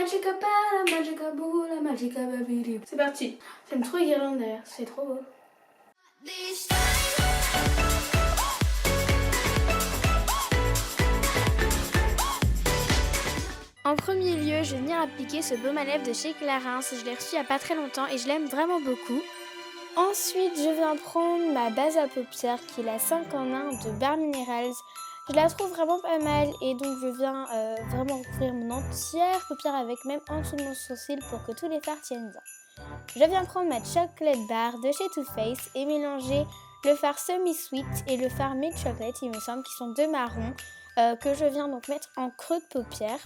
magica bella, magica bula, magica babidi. C'est parti. J'aime trop les guirlandes d'ailleurs, c'est trop beau. En premier lieu, je vais venir appliquer ce baume à lèvres de chez Clarins. Je l'ai reçu il n'y a pas très longtemps et je l'aime vraiment beaucoup. Ensuite, je viens prendre ma base à paupières qui est la 5 en 1 de Bare Minerals. Je la trouve vraiment pas mal et donc je viens vraiment recouvrir mon entière paupière avec, même en dessous de mon sourcil pour que tous les fards tiennent bien. Je viens prendre ma Chocolate Bar de chez Too Faced et mélanger le fard Semi Sweet et le fard Milk Chocolate, il me semble, qui sont deux marrons que je viens donc mettre en creux de paupière.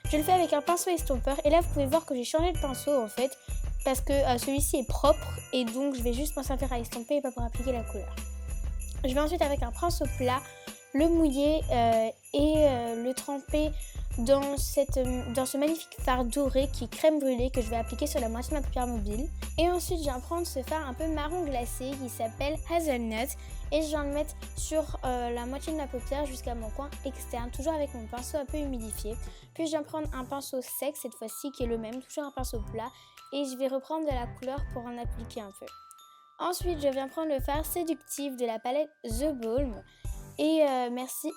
Je le fais avec un pinceau estompeur et là vous pouvez voir que j'ai changé de pinceau en fait parce que celui-ci est propre et donc je vais juste m'en servir à estomper et pas pour appliquer la couleur. Je vais ensuite avec un pinceau plat le mouiller et le tremper dans ce magnifique fard doré qui est crème brûlée que je vais appliquer sur la moitié de ma paupière mobile. Et ensuite je viens prendre ce fard un peu marron glacé qui s'appelle Hazelnut et je viens le mettre sur la moitié de ma paupière jusqu'à mon coin externe, toujours avec mon pinceau un peu humidifié. Puis je viens prendre un pinceau sec cette fois-ci qui est le même, toujours un pinceau plat, et je vais reprendre de la couleur pour en appliquer un peu. Ensuite je viens prendre le fard séductif de la palette The Balm. Et merci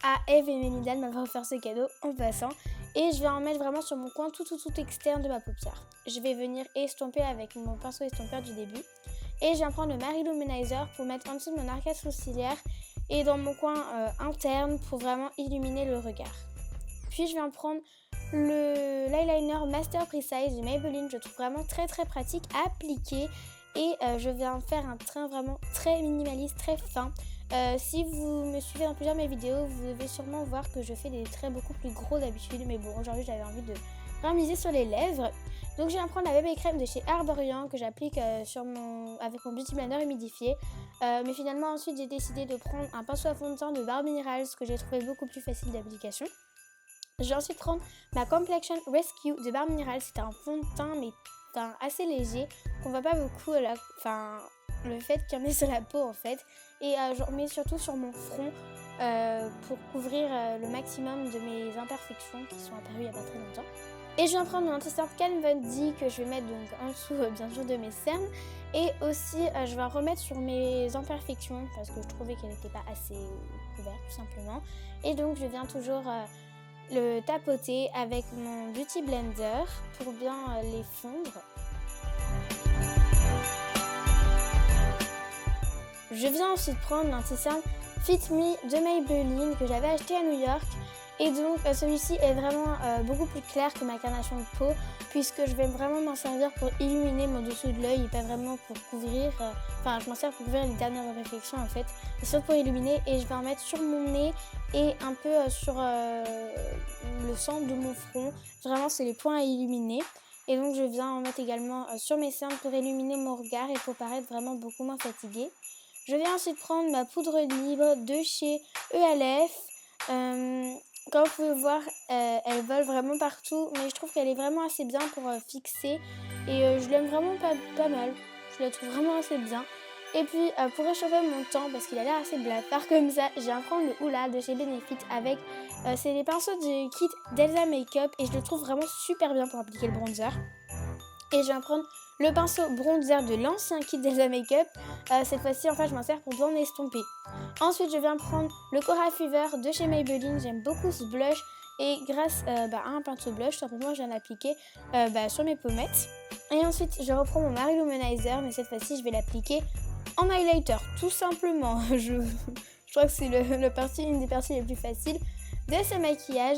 à Eve et Mélida de m'avoir offert ce cadeau en passant. Et je vais en mettre vraiment sur mon coin tout externe de ma paupière. Je vais venir estomper avec mon pinceau estompeur du début. Et je viens prendre le Mary Lou Manizer pour mettre en dessous de mon arcade sourcilière et dans mon coin interne pour vraiment illuminer le regard. Puis je viens prendre l'eyeliner Master Precise de Maybelline. Je trouve vraiment très pratique à appliquer. Et je viens faire un trait vraiment très minimaliste, très fin. Si vous me suivez dans plusieurs de mes vidéos, vous devez sûrement voir que je fais des traits beaucoup plus gros d'habitude. Mais bon, aujourd'hui j'avais envie de miser sur les lèvres. Donc je viens prendre la bébé crème de chez Arborian que j'applique avec mon Beauty Blender humidifié. Mais finalement ensuite j'ai décidé de prendre un pinceau à fond de teint de Bare Minerals que j'ai trouvé beaucoup plus facile d'application. Je vais ensuite prendre ma Complexion Rescue de Bare Minerals. C'est un fond de teint mais assez léger qu'on voit pas beaucoup le fait qu'il y en ait sur la peau en fait. Et je remets surtout sur mon front pour couvrir le maximum de mes imperfections qui sont apparues il n'y a pas très longtemps. Et je viens prendre mon anti-cerne Kat Von D que je vais mettre donc en dessous bien sûr de mes cernes. Et aussi je vais remettre sur mes imperfections parce que je trouvais qu'elles n'étaient pas assez couvertes tout simplement. Et donc je viens toujours le tapoter avec mon Beauty Blender pour bien les fondre. Je viens ensuite prendre l'anti-cerne Fit Me de Maybelline que j'avais acheté à New York. Et donc celui-ci est vraiment beaucoup plus clair que ma carnation de peau puisque je vais vraiment m'en servir pour illuminer mon dessous de l'œil et pas vraiment pour couvrir. Je m'en sers pour couvrir les dernières imperfections en fait. Et surtout pour illuminer et je vais en mettre sur mon nez et un peu sur le centre de mon front. Vraiment c'est les points à illuminer. Et donc je viens en mettre également sur mes cernes pour illuminer mon regard et pour paraître vraiment beaucoup moins fatiguée. Je viens ensuite prendre ma poudre libre de chez ELF. Comme vous pouvez voir, elle vole vraiment partout, mais je trouve qu'elle est vraiment assez bien pour fixer. Et je l'aime vraiment pas mal. Je la trouve vraiment assez bien. Et puis pour réchauffer mon teint, parce qu'il a l'air assez blafard comme ça, je viens prendre le Hoola de chez Benefit avec c'est les pinceaux du kit d'Elsa Makeup et je le trouve vraiment super bien pour appliquer le bronzer. Et je viens prendre le pinceau bronzer de l'ancien kit d'Elsa Makeup. Cette fois-ci, je m'en sers pour bien estomper. Ensuite, je viens prendre le Cora Fever de chez Maybelline. J'aime beaucoup ce blush. Et grâce à un pinceau blush, tout simplement, je viens l'appliquer sur mes pommettes. Et ensuite, je reprends mon Mary Lou Manizer. Mais cette fois-ci, je vais l'appliquer en highlighter. Tout simplement. Je crois que c'est une des parties les plus faciles de ce maquillage.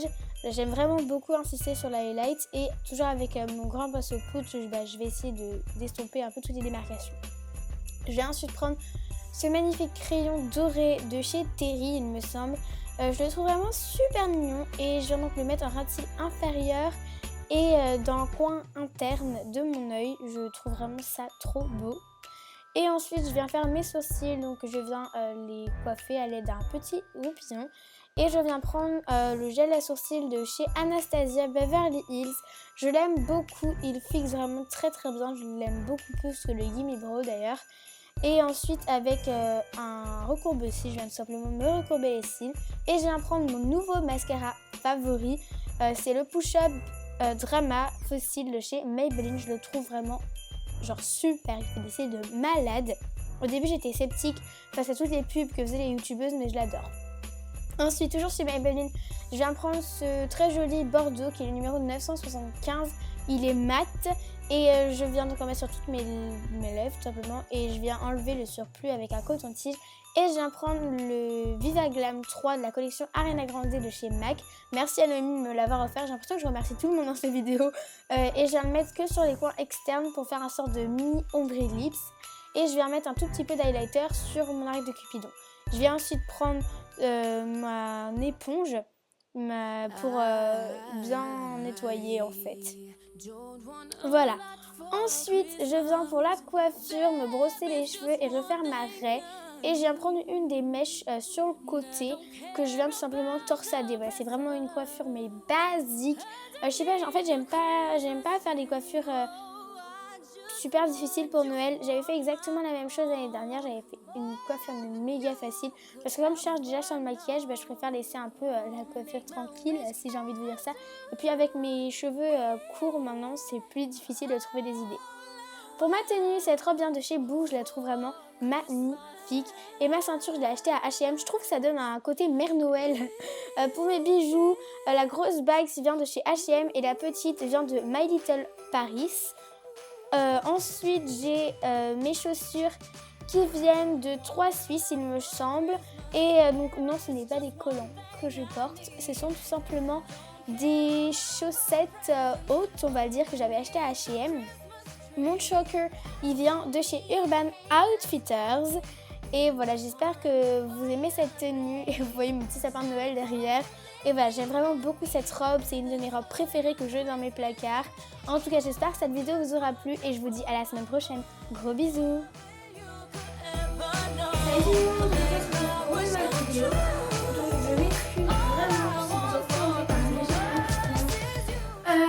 J'aime vraiment beaucoup insister sur la highlight et toujours avec mon grand pinceau poudre, je vais essayer d'estomper un peu toutes les démarcations. Je vais ensuite prendre ce magnifique crayon doré de chez Terry, il me semble. Je le trouve vraiment super mignon et je viens donc le mettre en ras de cils inférieur et dans le coin interne de mon œil. Je trouve vraiment ça trop beau. Et ensuite, je viens faire mes sourcils, donc je viens les coiffer à l'aide d'un petit roupillon. Et je viens prendre le gel à sourcils de chez Anastasia Beverly Hills. Je l'aime beaucoup, il fixe vraiment très bien, je l'aime beaucoup plus que le Gimme Brow d'ailleurs. Et ensuite avec un recourbe-cils, je viens tout simplement me recourber les cils. Et je viens prendre mon nouveau mascara favori, c'est le Push Up Drama Fossile de chez Maybelline. Je le trouve vraiment genre super, il fait des essais de malade. Au début j'étais sceptique face à toutes les pubs que faisaient les youtubeuses, mais je l'adore. Ensuite, toujours chez Maybelline, je viens prendre ce très joli Bordeaux qui est le numéro 975. Il est mat et je viens donc en mettre sur toutes mes lèvres tout simplement, et je viens enlever le surplus avec un coton-tige. Et je viens prendre le Viva Glam 3 de la collection Ariana Grande de chez MAC. Merci à Noémie de me l'avoir offert. J'ai l'impression que je remercie tout le monde dans cette vidéo. Et je viens le mettre que sur les coins externes pour faire un sort de mini ombre lips. Et je viens mettre un tout petit peu d'highlighter sur mon arc de Cupidon. Je viens ensuite prendre ma éponge pour bien nettoyer en fait. Voilà. Ensuite, je viens pour la coiffure, me brosser les cheveux et refaire ma raie. Et je viens prendre une des mèches sur le côté que je viens tout simplement torsader. Voilà, c'est vraiment une coiffure mais basique. Je sais pas, en fait j'aime pas faire des coiffures super difficiles pour Noël. J'avais fait exactement la même chose l'année dernière. J'avais fait une coiffure méga facile. Parce que comme je cherche déjà sur le maquillage, je préfère laisser un peu la coiffure tranquille, si j'ai envie de vous dire ça. Et puis avec mes cheveux courts maintenant, c'est plus difficile de trouver des idées. Pour ma tenue, cette robe vient de chez Boo, je la trouve vraiment magnifique. Et ma ceinture, je l'ai achetée à H&M. Je trouve que ça donne un côté Mère Noël. Pour mes bijoux, la grosse bague vient de chez H&M et la petite vient de My Little Paris. Ensuite, j'ai mes chaussures qui viennent de 3 Suisses, il me semble. Et donc non, ce n'est pas des collants que je porte. Ce sont tout simplement des chaussettes hautes, on va le dire, que j'avais achetées à H&M. Mon choker, il vient de chez Urban Outfitters. Et voilà, j'espère que vous aimez cette tenue. Et vous voyez mon petit sapin de Noël derrière. Et voilà, j'aime vraiment beaucoup cette robe. C'est une de mes robes préférées que j'ai dans mes placards. En tout cas, j'espère que cette vidéo vous aura plu. Et je vous dis à la semaine prochaine. Gros bisous.